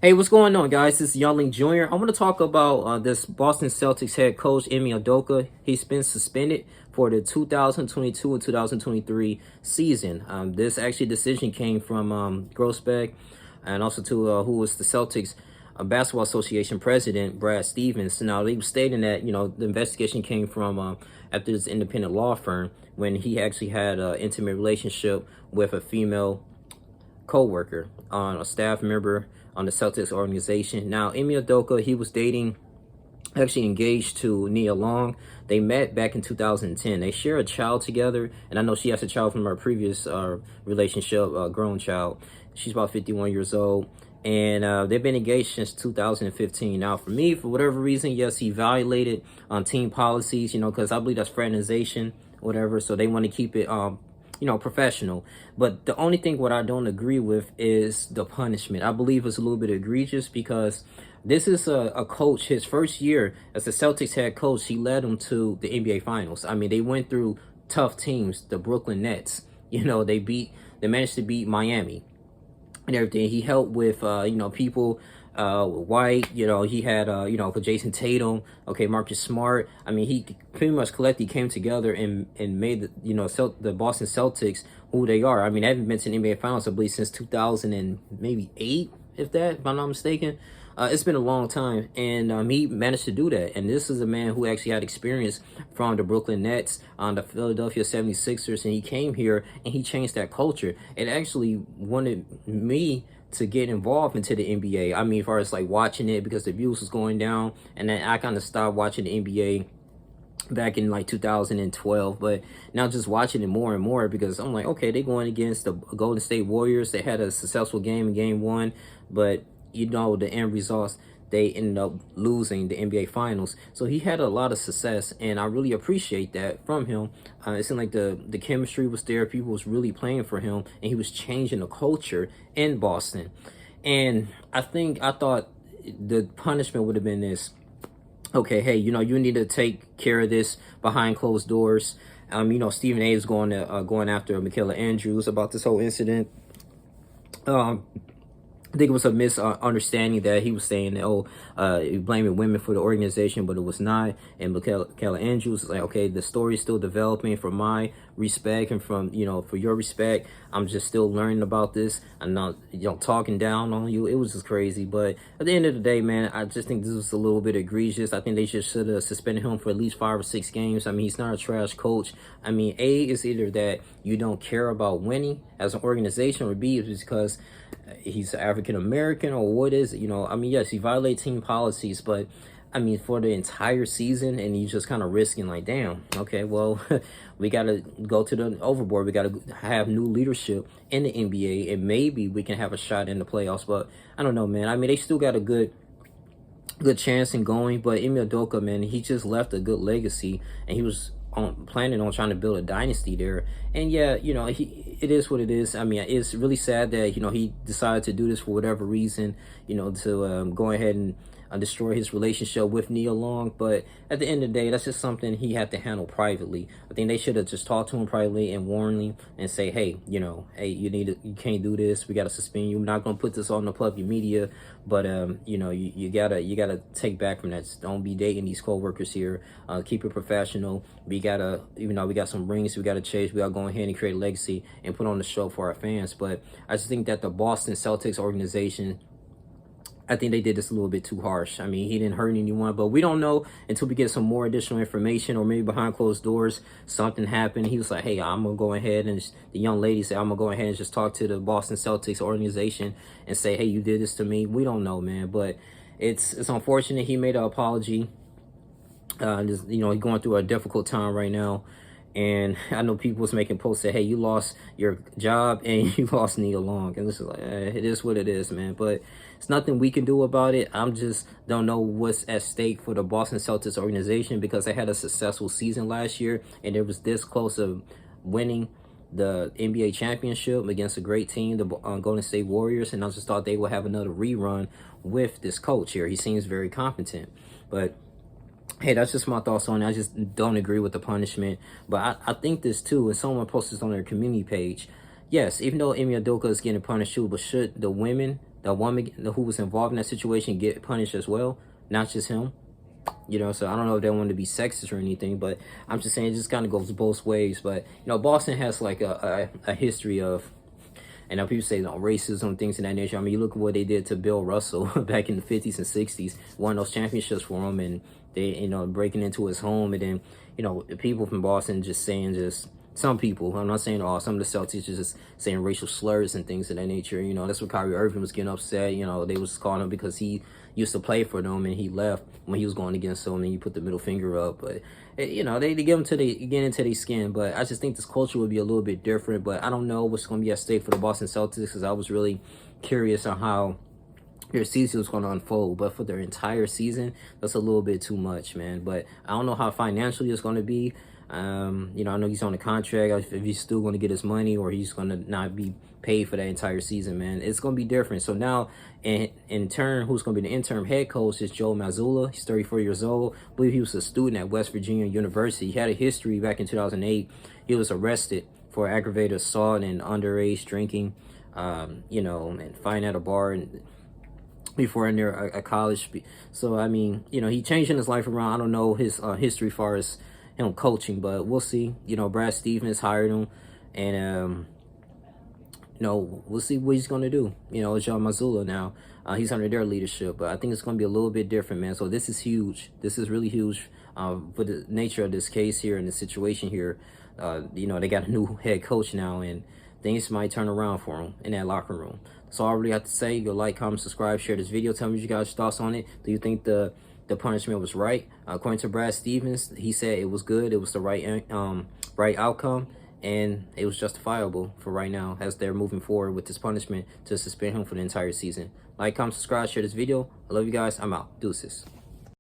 Hey, what's going on, guys? This is Youngling Jr. I want to talk about this Boston Celtics head coach, Emi Udoka. He's been suspended for the 2022 and 2023 season. This actually decision came from Grossbeck and also to who was the Celtics Basketball Association president, Brad Stevens. Now, they were stating that, the investigation came from after this independent law firm when he actually had an intimate relationship with a female co-worker on a staff member on the Celtics organization. Now, Emi Udoka, he was actually engaged to Nia Long. They met back in 2010. They share a child together, and I know she has a child from her previous relationship, a grown child. She's about 51 years old, and they've been engaged since 2015. Now, for me, for whatever reason, yes, he violated team policies, because I believe that's fraternization, whatever, so they want to keep it professional. But the only thing what I don't agree with is the punishment. I believe it's a little bit egregious because this is a coach, his first year as the Celtics head coach, he led them to the NBA Finals. I mean, they went through tough teams, the Brooklyn Nets. They managed to beat Miami and everything. He helped with, people White, he had, for Jason Tatum, okay, Marcus Smart. I mean, he pretty much collectively came together and made, the Boston Celtics who they are. I mean, they haven't been to the NBA Finals, I believe, since 2000 and maybe 8, if I'm not mistaken. It's been a long time, and he managed to do that. And this is a man who actually had experience from the Brooklyn Nets, on the Philadelphia 76ers, and he came here and he changed that culture. It actually wanted me to get involved into the NBA. I mean, as far as like watching it, because the views was going down, and then I kind of stopped watching the NBA back in like 2012, but now just watching it more and more because I'm like, okay, they're going against the Golden State Warriors. They had a successful game in game 1, but the end results, they ended up losing the NBA Finals. So he had a lot of success, and I really appreciate that from him. It seemed like the chemistry was there. People was really playing for him, and he was changing the culture in Boston. And I thought the punishment would have been this. Okay, hey, you need to take care of this behind closed doors. Stephen A is going after Michaela Andrews about this whole incident. I think it was a misunderstanding that he was saying that, blaming women for the organization, but it was not. And Michaela Andrews was like, okay, the story's still developing from my respect and from, for your respect. I'm just still learning about this. I'm not, talking down on you. It was just crazy. But at the end of the day, man, I just think this was a little bit egregious. I think they just should have suspended him for at least 5 or 6 games. I mean, he's not a trash coach. I mean, A, is either that you don't care about winning as an organization, or B, is because he's African American, or what is it? I mean, yes, he violates team policies, but I mean, for the entire season, and he's just kind of risking like, damn, okay, well, we got to go to the overboard. We got to have new leadership in the NBA, and maybe we can have a shot in the playoffs. But I don't know, man. I mean, they still got a good chance in going, but Emi Udoka, man, he just left a good legacy, and he was planning on trying to build a dynasty there. And yeah, it is what it is. I mean, it's really sad that he decided to do this for whatever reason, to go ahead and destroy his relationship with Nia Long. But at the end of the day, that's just something he had to handle privately. I think they should have just talked to him privately and warned him and say, hey, hey, you can't do this. We got to suspend you. We're not going to put this on the public media, but you gotta take back from that. Don't be dating these co-workers here. Keep it professional. We gotta, we got some rings we gotta chase. We gotta go ahead and create a legacy and put on the show for our fans. But I just think that the Boston Celtics organization, I think they did this a little bit too harsh. I mean, he didn't hurt anyone, but we don't know until we get some more additional information, or maybe behind closed doors, something happened. He was like, hey, I'm going to go ahead, and the young lady said, I'm going to go ahead and just talk to the Boston Celtics organization and say, hey, you did this to me. We don't know, man, but it's unfortunate. He made an apology. He's going through a difficult time right now. And I know people was making posts that, hey, you lost your job and you lost Nia Long. And this is like, it is what it is, man. But it's nothing we can do about it. I'm just don't know what's at stake for the Boston Celtics organization, because they had a successful season last year, and it was this close of winning the NBA championship against a great team, the Golden State Warriors. And I just thought they would have another rerun with this coach here. He seems very competent. But hey, that's just my thoughts on it. I just don't agree with the punishment. But I think this too, and someone posted this on their community page. Yes, even though Emi Udoka is getting punished too, but should the women the woman who was involved in that situation get punished as well, not just him. You know, so I don't know if they want to be sexist or anything, but I'm just saying it just kind of goes both ways. But, you know, Boston has like a history of, and now people say, you know, racism, things of that nature. I mean, you look at what they did to Bill Russell back in the 50s and 60s, won those championships for him, and they, you know, breaking into his home. And then, you know, the people from Boston just saying just, some people, I'm not saying all, some of the Celtics just saying racial slurs and things of that nature. You know, that's what Kyrie Irving was getting upset. You know, they was calling him because he used to play for them and he left when he was going against them, and he put the middle finger up. But, you know, they get them to get into their skin. But I just think this culture would be a little bit different. But I don't know what's going to be at stake for the Boston Celtics, because I was really curious on how their season was going to unfold. But for their entire season, that's a little bit too much, man. But I don't know how financially it's going to be. You know, I know he's on a contract, if he's still going to get his money or he's going to not be paid for that entire season, man. It's going to be different. So now, in turn, who's going to be the interim head coach is Joe Mazzulla. He's 34 years old. I believe he was a student at West Virginia University. He had a history back in 2008. He was arrested for aggravated assault and underage drinking, you know, and fighting at a bar and before in there a college. So, I mean, you know, he changing his life around. I don't know his history as far as him coaching, but we'll see. You know, Brad Stevens hired him, and you know, we'll see what he's gonna do. You know, it's John Mazzulla now. He's under their leadership, but I think it's gonna be a little bit different, man. So this is huge. This is really huge for the nature of this case here and the situation here. You know, they got a new head coach now, and things might turn around for him in that locker room. That's all I really have to say. Go like, comment, subscribe, share this video. Tell me what you guys' thoughts on it. Do you think the punishment was right? According to Brad Stevens, he said it was good. It was the right outcome, and it was justifiable for right now as they're moving forward with this punishment to suspend him for the entire season. Like, comment, subscribe, share this video. I love you guys. I'm out. Deuces.